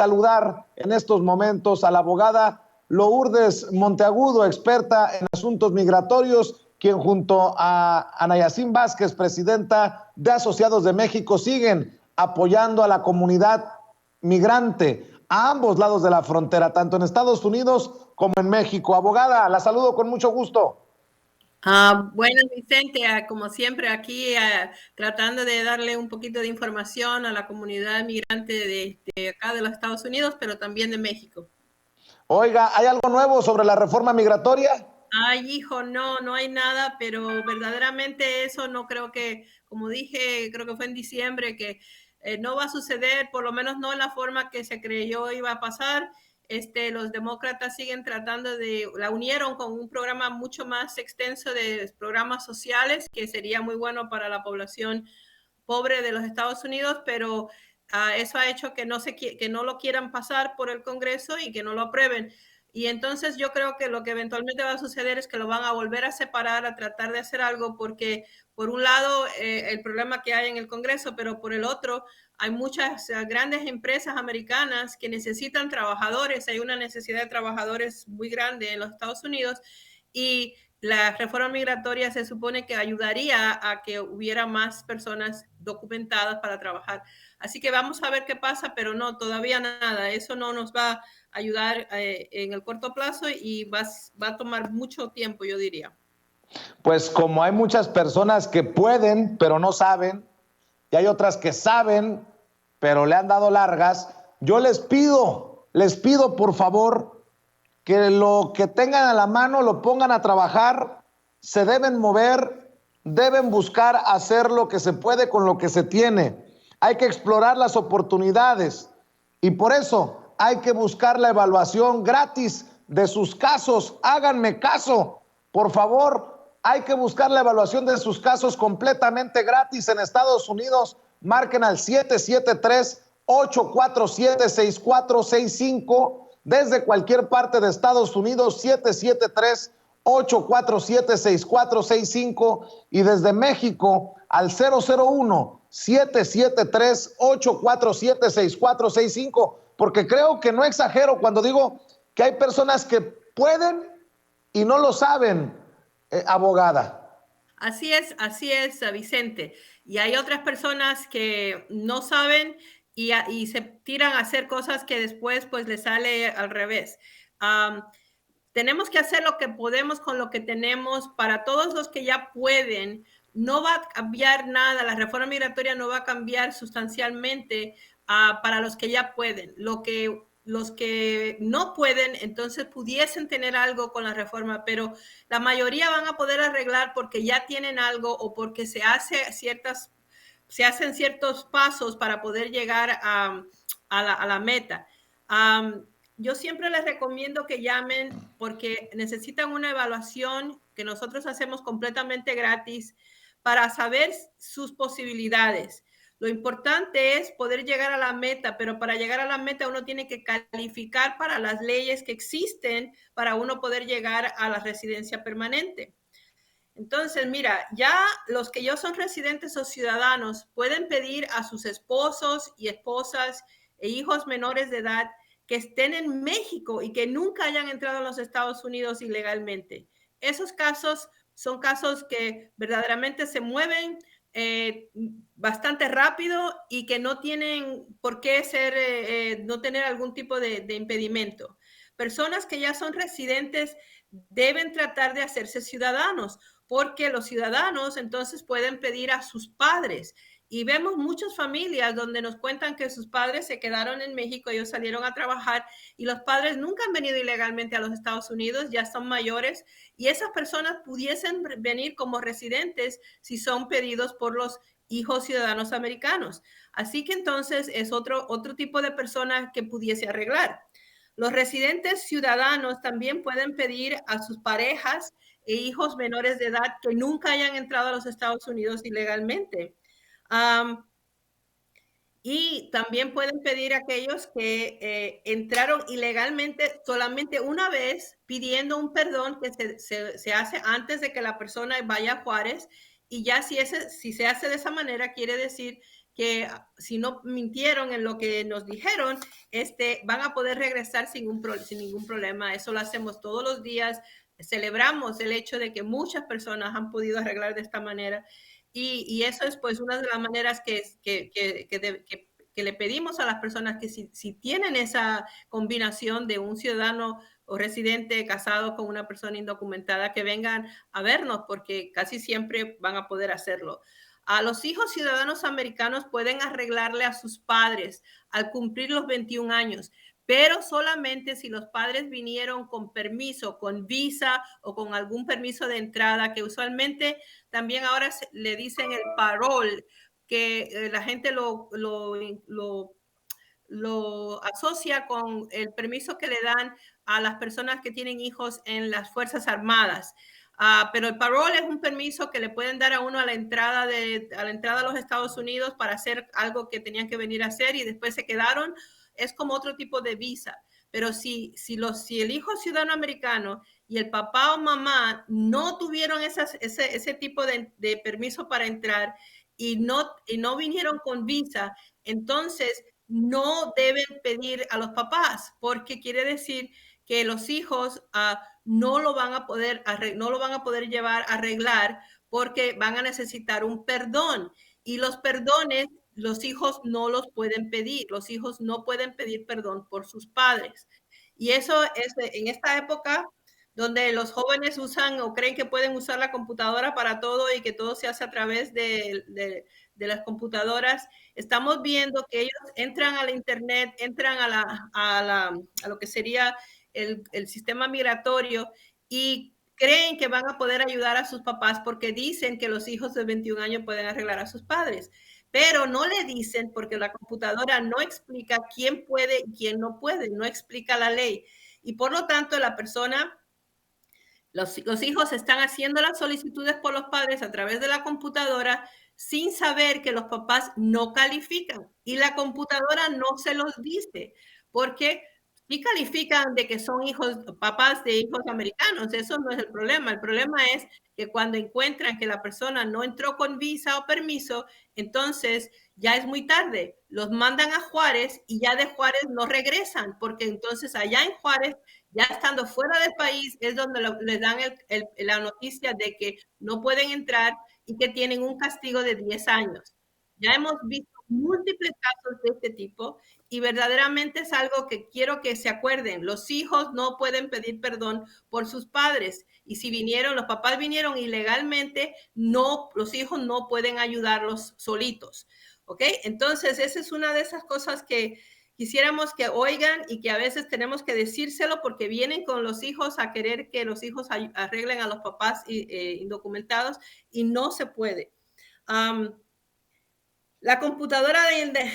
saludar en estos momentos a la abogada Lourdes Monteagudo, experta en asuntos migratorios, quien junto a Ana Yacine Vázquez, presidenta de Asociados de México, siguen apoyando a la comunidad migrante a ambos lados de la frontera, tanto en Estados Unidos como en México. Abogada, la saludo con mucho gusto. Bueno, Vicente, como siempre aquí tratando de darle un poquito de información a la comunidad migrante de acá de los Estados Unidos, pero también de México. Oiga, ¿hay algo nuevo sobre la reforma migratoria? Ay, hijo, no hay nada, pero verdaderamente eso no creo que, como dije, creo que fue en diciembre, que no va a suceder, por lo menos no en la forma que se creyó iba a pasar. Los demócratas siguen tratando la unieron con un programa mucho más extenso de programas sociales, que sería muy bueno para la población pobre de los Estados Unidos, pero eso ha hecho que no lo quieran pasar por el Congreso y que no lo aprueben. Y entonces yo creo que lo que eventualmente va a suceder es que lo van a volver a separar, a tratar de hacer algo, porque por un lado el problema que hay en el Congreso, pero por el otro hay muchas grandes empresas americanas que necesitan trabajadores, hay una necesidad de trabajadores muy grande en los Estados Unidos y la reforma migratoria se supone que ayudaría a que hubiera más personas documentadas para trabajar. Así que vamos a ver qué pasa, pero no, todavía nada. Eso no nos va a ayudar en el corto plazo y va a tomar mucho tiempo, yo diría. Pues como hay muchas personas que pueden, pero no saben, y hay otras que saben, pero le han dado largas, yo les pido por favor, que lo que tengan a la mano lo pongan a trabajar, se deben mover, deben buscar hacer lo que se puede con lo que se tiene. Hay que explorar las oportunidades y por eso hay que buscar la evaluación gratis de sus casos. Háganme caso, por favor. Hay que buscar la evaluación de sus casos completamente gratis en Estados Unidos. Marquen al 773-847-6465 desde cualquier parte de Estados Unidos, 773-847-6465 y desde México al 001-773-847-6465, porque creo que no exagero cuando digo que hay personas que pueden y no lo saben, abogada. Así es, Vicente. Y hay otras personas que no saben y se tiran a hacer cosas que después pues les sale al revés. Tenemos que hacer lo que podemos con lo que tenemos. Para todos los que ya pueden, no va a cambiar nada. La reforma migratoria no va a cambiar sustancialmente para los que ya pueden. Los que no pueden, entonces pudiesen tener algo con la reforma, pero la mayoría van a poder arreglar porque ya tienen algo o porque se hacen ciertos pasos para poder llegar a la meta. Yo siempre les recomiendo que llamen porque necesitan una evaluación que nosotros hacemos completamente gratis para saber sus posibilidades. Lo importante es poder llegar a la meta, pero para llegar a la meta uno tiene que calificar para las leyes que existen para uno poder llegar a la residencia permanente. Entonces, mira, ya los que ya son residentes o ciudadanos pueden pedir a sus esposos y esposas e hijos menores de edad que estén en México y que nunca hayan entrado a los Estados Unidos ilegalmente. Esos casos son casos que verdaderamente se mueven bastante rápido y que no tienen por qué no tener algún tipo de impedimento. Personas que ya son residentes deben tratar de hacerse ciudadanos, porque los ciudadanos entonces pueden pedir a sus padres. Y vemos muchas familias donde nos cuentan que sus padres se quedaron en México, ellos salieron a trabajar y los padres nunca han venido ilegalmente a los Estados Unidos, ya son mayores y esas personas pudiesen venir como residentes si son pedidos por los hijos ciudadanos americanos. Así que entonces es otro tipo de persona que pudiese arreglar. Los residentes ciudadanos también pueden pedir a sus parejas e hijos menores de edad que nunca hayan entrado a los Estados Unidos ilegalmente. Y también pueden pedir a aquellos que entraron ilegalmente solamente una vez, pidiendo un perdón que se hace antes de que la persona vaya a Juárez. Y ya si se hace de esa manera, quiere decir que si no mintieron en lo que nos dijeron, van a poder regresar sin ningún problema. Eso lo hacemos todos los días. Celebramos el hecho de que muchas personas han podido arreglar de esta manera. Y eso es pues una de las maneras que le pedimos a las personas que si tienen esa combinación de un ciudadano o residente casado con una persona indocumentada, que vengan a vernos, porque casi siempre van a poder hacerlo. A los hijos ciudadanos americanos pueden arreglarle a sus padres al cumplir los 21 años, pero solamente si los padres vinieron con permiso, con visa o con algún permiso de entrada, que usualmente también ahora le dicen el parol, que la gente lo asocia con el permiso que le dan a las personas que tienen hijos en las Fuerzas Armadas. Pero el parole es un permiso que le pueden dar a uno a la entrada a los Estados Unidos para hacer algo que tenían que venir a hacer y después se quedaron. Es como otro tipo de visa. Pero si el hijo es ciudadano americano y el papá o mamá no tuvieron ese tipo de permiso para entrar y no vinieron con visa, entonces no deben pedir a los papás, porque quiere decir que los hijos no lo van a poder llevar a arreglar, porque van a necesitar un perdón, y los perdones los hijos no los pueden pedir. Los hijos no pueden pedir perdón por sus padres. Y eso es en esta época donde los jóvenes usan o creen que pueden usar la computadora para todo y que todo se hace a través de las computadoras. Estamos viendo que ellos entran a la internet, entran a lo que sería el sistema migratorio y creen que van a poder ayudar a sus papás porque dicen que los hijos de 21 años pueden arreglar a sus padres, pero no le dicen, porque la computadora no explica quién puede y quién no puede, no explica la ley. Y por lo tanto, los hijos están haciendo las solicitudes por los padres a través de la computadora sin saber que los papás no califican, y la computadora no se los dice, porque sí califican de que son papás de hijos americanos. Eso no es el problema. El problema es que cuando encuentran que la persona no entró con visa o permiso, entonces ya es muy tarde. Los mandan a Juárez y ya de Juárez no regresan, porque entonces allá en Juárez, ya estando fuera del país, es donde les dan la noticia de que no pueden entrar y que tienen un castigo de 10 años. Ya hemos visto múltiples casos de este tipo y verdaderamente es algo que quiero que se acuerden. Los hijos no pueden pedir perdón por sus padres, y si los papás vinieron ilegalmente, los hijos no pueden ayudarlos solitos. ¿Ok? Entonces, esa es una de esas cosas que quisiéramos que oigan y que a veces tenemos que decírselo, porque vienen con los hijos a querer que los hijos arreglen a los papás indocumentados, y no se puede. La computadora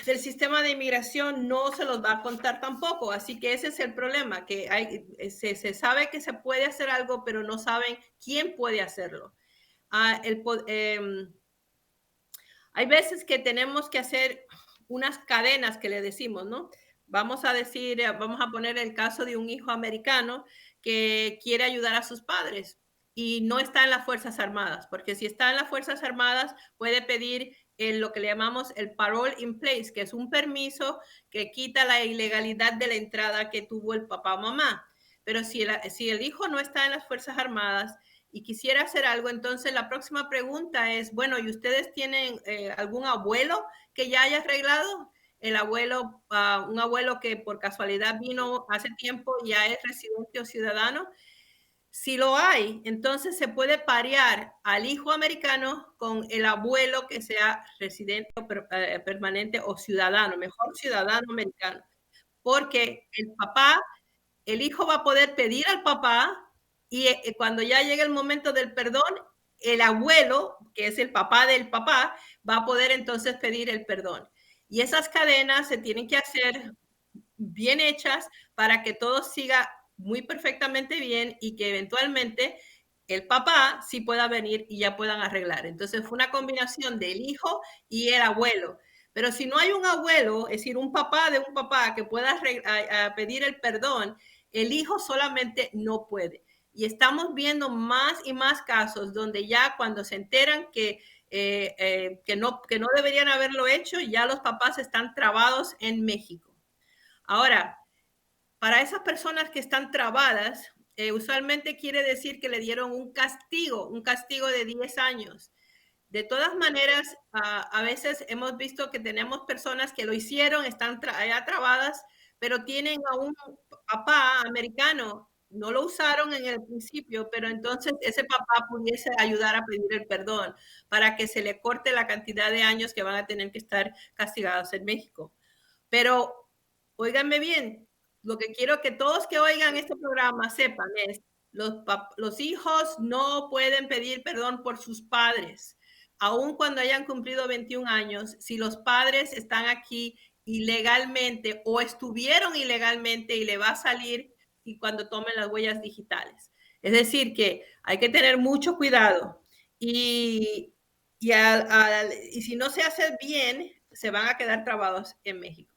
del sistema de inmigración no se los va a contar tampoco, así que ese es el problema, que se sabe que se puede hacer algo, pero no saben quién puede hacerlo. Hay veces que tenemos que hacer unas cadenas que le decimos, ¿no? Vamos a poner el caso de un hijo americano que quiere ayudar a sus padres y no está en las Fuerzas Armadas, porque si está en las Fuerzas Armadas puede pedir lo que le llamamos el parole in place, que es un permiso que quita la ilegalidad de la entrada que tuvo el papá o mamá. Pero si el hijo no está en las Fuerzas Armadas y quisiera hacer algo, entonces la próxima pregunta es, bueno, ¿y ustedes tienen algún abuelo que ya haya arreglado? Un abuelo que por casualidad vino hace tiempo, ya es residente o ciudadano. Si lo hay, entonces se puede parear al hijo americano con el abuelo que sea residente permanente o ciudadano, mejor ciudadano americano, porque el hijo va a poder pedir al papá, y cuando ya llegue el momento del perdón, el abuelo, que es el papá del papá, va a poder entonces pedir el perdón. Y esas cadenas se tienen que hacer bien hechas para que todo siga muy perfectamente bien y que eventualmente el papá sí pueda venir y ya puedan arreglar. Entonces fue una combinación del hijo y el abuelo. Pero si no hay un abuelo, es decir, un papá de un papá que pueda pedir el perdón, el hijo solamente no puede. Y estamos viendo más y más casos donde ya cuando se enteran que que no deberían haberlo hecho, ya los papás están trabados en México. Ahora, para esas personas que están trabadas, usualmente quiere decir que le dieron un castigo de 10 años. De todas maneras, a veces hemos visto que tenemos personas que lo hicieron, están ya trabadas, pero tienen a un papá americano. No lo usaron en el principio, pero entonces ese papá pudiese ayudar a pedir el perdón para que se le corte la cantidad de años que van a tener que estar castigados en México. Pero, óiganme bien, lo que quiero que todos que oigan este programa sepan es, los hijos no pueden pedir perdón por sus padres, aun cuando hayan cumplido 21 años, si los padres están aquí ilegalmente o estuvieron ilegalmente y le va a salir y cuando tomen las huellas digitales. Es decir, que hay que tener mucho cuidado y si no se hace bien, se van a quedar trabados en México.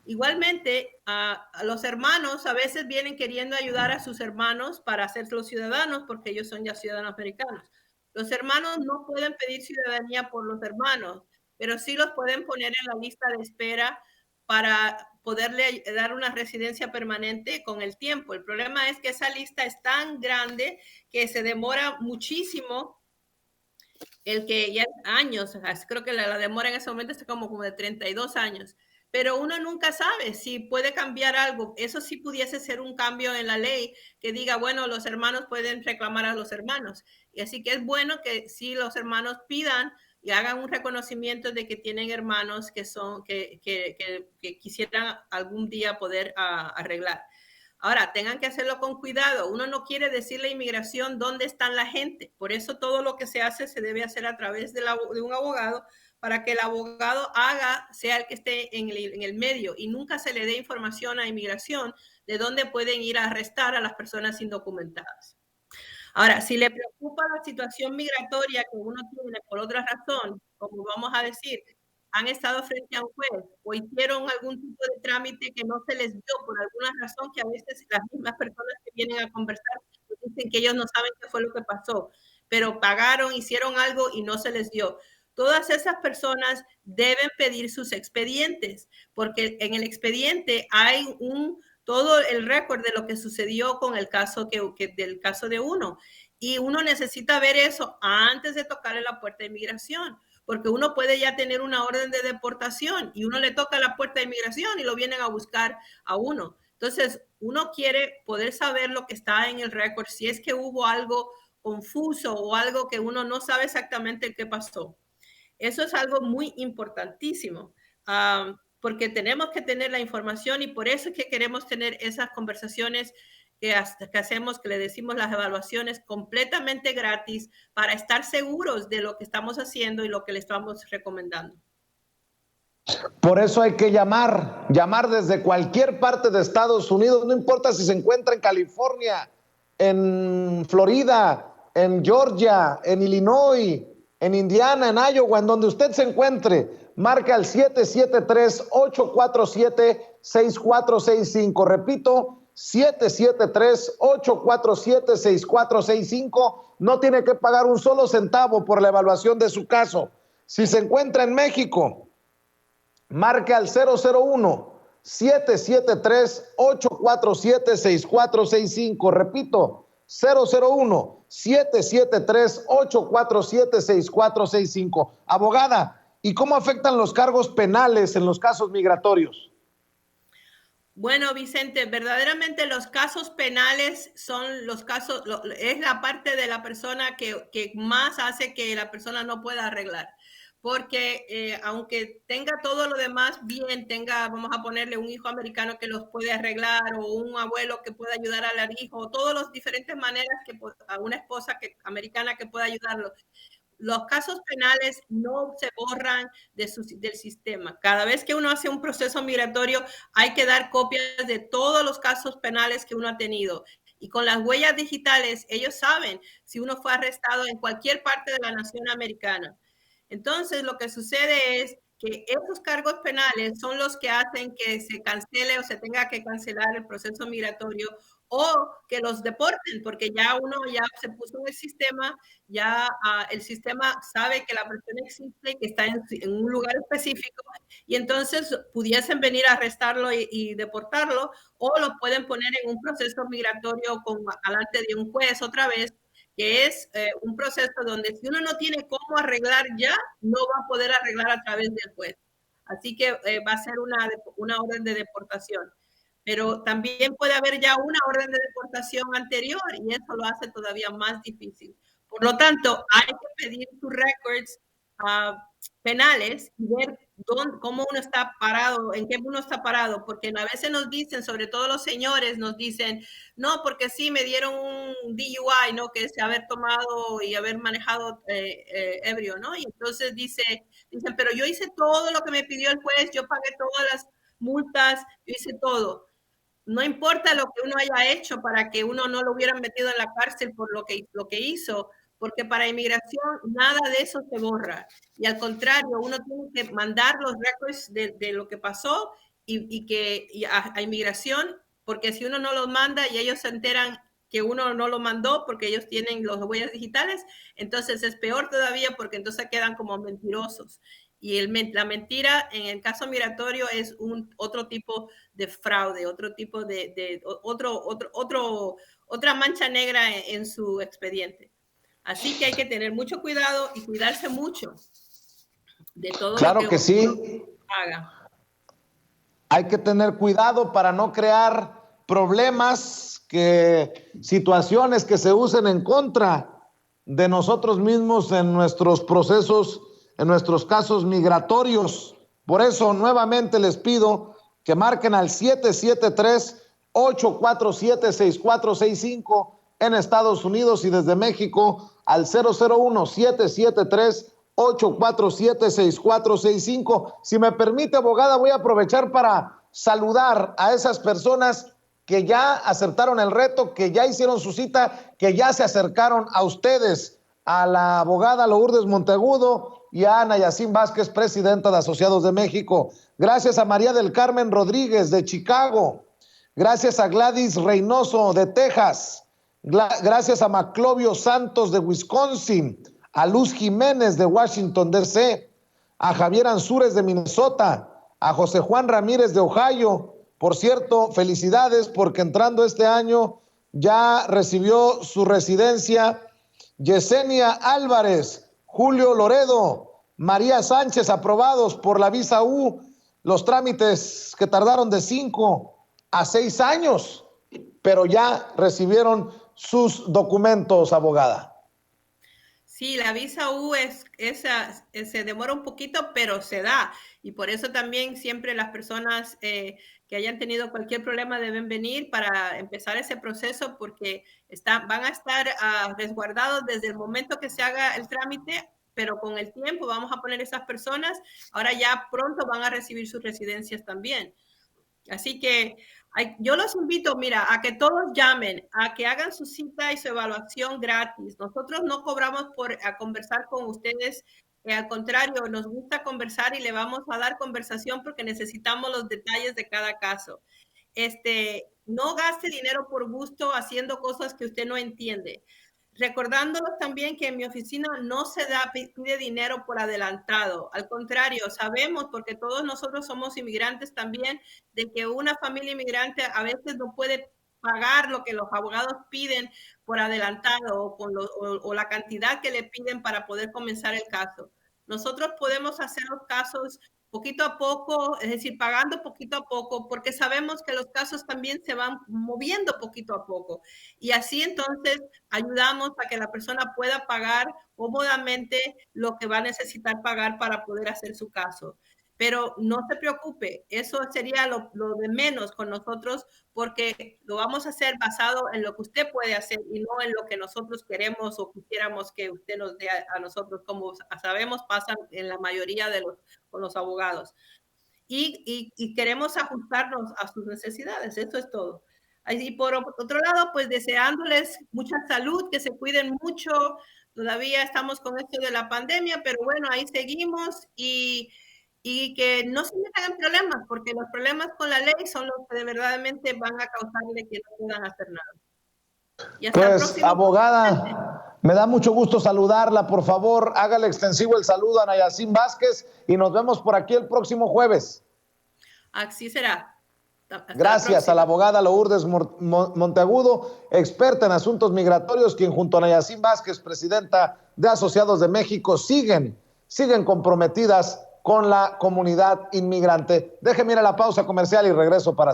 Igualmente, a los hermanos a veces vienen queriendo ayudar a sus hermanos para hacerlos ciudadanos porque ellos son ya ciudadanos americanos. Los hermanos no pueden pedir ciudadanía por los hermanos, pero sí los pueden poner en la lista de espera para poderle dar una residencia permanente con el tiempo. El problema es que esa lista es tan grande que se demora muchísimo, el que ya años, creo que la demora en ese momento está como de 32 años, pero uno nunca sabe si puede cambiar algo. Eso sí pudiese ser un cambio en la ley que diga, bueno, los hermanos pueden reclamar a los hermanos. Y así que es bueno que sí los hermanos pidan y hagan un reconocimiento de que tienen hermanos que quisieran algún día poder arreglar. Ahora, tengan que hacerlo con cuidado. Uno no quiere decirle a inmigración dónde están la gente. Por eso todo lo que se hace se debe hacer a través de un abogado para que el abogado sea el que esté en el medio y nunca se le dé información a inmigración de dónde pueden ir a arrestar a las personas indocumentadas. Ahora, si le preocupa la situación migratoria que uno tiene por otra razón, como vamos a decir, han estado frente a un juez o hicieron algún tipo de trámite que no se les dio por alguna razón, que a veces las mismas personas que vienen a conversar dicen que ellos no saben qué fue lo que pasó, pero pagaron, hicieron algo y no se les dio. Todas esas personas deben pedir sus expedientes, porque en el expediente hay todo el récord de lo que sucedió con el caso del caso de uno. Y uno necesita ver eso antes de tocarle la puerta de inmigración, porque uno puede ya tener una orden de deportación y uno le toca la puerta de inmigración y lo vienen a buscar a uno. Entonces, uno quiere poder saber lo que está en el récord, si es que hubo algo confuso o algo que uno no sabe exactamente qué pasó. Eso es algo muy importantísimo, porque tenemos que tener la información y por eso es que queremos tener esas conversaciones que hacemos, que le decimos las evaluaciones completamente gratis para estar seguros de lo que estamos haciendo y lo que le estamos recomendando. Por eso hay que llamar desde cualquier parte de Estados Unidos, no importa si se encuentra en California, en Florida, en Georgia, en Illinois, en Indiana, en Iowa, en donde usted se encuentre, marca el 773-847-6465. Repito, 773-847-6465. No tiene que pagar un solo centavo por la evaluación de su caso. Si se encuentra en México, marque al 001-773-847-6465. Repito, 001-773-847-6465. Abogada, ¿y cómo afectan los cargos penales en los casos migratorios? Bueno, Vicente, verdaderamente los casos penales son los casos, es la parte de la persona que más hace que la persona no pueda arreglar. Porque aunque tenga todo lo demás bien, vamos a ponerle un hijo americano que los puede arreglar o un abuelo que pueda ayudar al hijo, o todas las diferentes maneras a una esposa americana que pueda ayudarlo. Los casos penales no se borran del sistema. Cada vez que uno hace un proceso migratorio, hay que dar copias de todos los casos penales que uno ha tenido. Y con las huellas digitales, ellos saben si uno fue arrestado en cualquier parte de la nación americana. Entonces, lo que sucede es que esos cargos penales son los que hacen que se cancele o se tenga que cancelar el proceso migratorio o que los deporten, porque ya uno ya se puso en el sistema, ya el sistema sabe que la persona existe y que está en un lugar específico, y entonces pudiesen venir a arrestarlo y deportarlo, o lo pueden poner en un proceso migratorio alante de un juez otra vez, que es un proceso donde si uno no tiene cómo arreglar ya, no va a poder arreglar a través del juez. Así que va a ser una orden de deportación. Pero también puede haber ya una orden de deportación anterior y eso lo hace todavía más difícil. Por lo tanto, hay que pedir sus records penales y ver cómo uno está parado, en qué uno está parado, porque a veces nos dicen, sobre todo los señores, nos dicen, no, porque sí me dieron un DUI, ¿no? Que es haber tomado y haber manejado ebrio, ¿no? Y entonces dicen, pero yo hice todo lo que me pidió el juez, yo pagué todas las multas, yo hice todo. No importa lo que uno haya hecho para que uno no lo hubieran metido en la cárcel por lo que hizo, porque para inmigración nada de eso se borra. Y al contrario, uno tiene que mandar los records de lo que pasó y a inmigración, porque si uno no los manda y ellos se enteran que uno no lo mandó porque ellos tienen los huellas digitales, entonces es peor todavía porque entonces quedan como mentirosos. Y la mentira en el caso migratorio es otro tipo de fraude, otro tipo otra mancha negra en su expediente. Así que hay que tener mucho cuidado y cuidarse mucho de todo Claro lo que sí. uno haga. Hay que tener cuidado para no crear problemas, situaciones que se usen en contra de nosotros mismos en nuestros procesos, en nuestros casos migratorios. Por eso nuevamente les pido que marquen al 773-847-6465 en Estados Unidos y desde México al 001-773-847-6465. Si me permite, abogada, voy a aprovechar para saludar a esas personas que ya aceptaron el reto, que ya hicieron su cita, que ya se acercaron a ustedes, a la abogada Lourdes Monteagudo y a Ana Yacín Vázquez, presidenta de Asociados de México. Gracias a María del Carmen Rodríguez de Chicago. Gracias a Gladys Reynoso de Texas. Gracias a Maclovio Santos de Wisconsin. A Luz Jiménez de Washington, D.C., a Javier Ansúrez de Minnesota, a José Juan Ramírez de Ohio. Por cierto, felicidades porque entrando este año ya recibió su residencia Yesenia Álvarez, Julio Loredo, María Sánchez, aprobados por la visa U, los trámites que tardaron de 5 a 6 años, pero ya recibieron sus documentos, abogada. Sí, la visa U se demora un poquito, pero se da. Y por eso también siempre las personas que hayan tenido cualquier problema deben venir para empezar ese proceso porque van a estar resguardados desde el momento que se haga el trámite, pero con el tiempo vamos a poner esas personas, ahora ya pronto van a recibir sus residencias también. Así que yo los invito, mira, a que todos llamen, a que hagan su cita y su evaluación gratis. Nosotros no cobramos por conversar con ustedes, al contrario, nos gusta conversar y le vamos a dar conversación porque necesitamos los detalles de cada caso. No gaste dinero por gusto haciendo cosas que usted no entiende. Recordándolos también que en mi oficina no se pide dinero por adelantado. Al contrario, sabemos, porque todos nosotros somos inmigrantes también, de que una familia inmigrante a veces no puede pagar lo que los abogados piden por adelantado o la cantidad que le piden para poder comenzar el caso. Nosotros podemos hacer los casos poquito a poco, es decir, pagando poquito a poco, porque sabemos que los casos también se van moviendo poquito a poco. Y así entonces ayudamos a que la persona pueda pagar cómodamente lo que va a necesitar pagar para poder hacer su caso. Pero no se preocupe, eso sería lo de menos con nosotros porque lo vamos a hacer basado en lo que usted puede hacer y no en lo que nosotros queremos o quisiéramos que usted nos dé a nosotros, como sabemos pasa en la mayoría con los abogados. Y queremos ajustarnos a sus necesidades, eso es todo. Y por otro lado, pues deseándoles mucha salud, que se cuiden mucho. Todavía estamos con esto de la pandemia, pero bueno, ahí seguimos y y que no se metan en problemas, porque los problemas con la ley son los que de verdaderamente van a causarle que no puedan hacer nada. Y hasta el Pues, próximo. abogada, me da mucho gusto saludarla. Por favor, hágale extensivo el saludo a Nayacín Vázquez y nos vemos por aquí el próximo jueves. Así será. Gracias a la abogada Lourdes Monteagudo, experta en asuntos migratorios, quien junto a Nayacín Vázquez, presidenta de Asociados de México, siguen comprometidas con la comunidad inmigrante. Déjeme ir a la pausa comercial y regreso para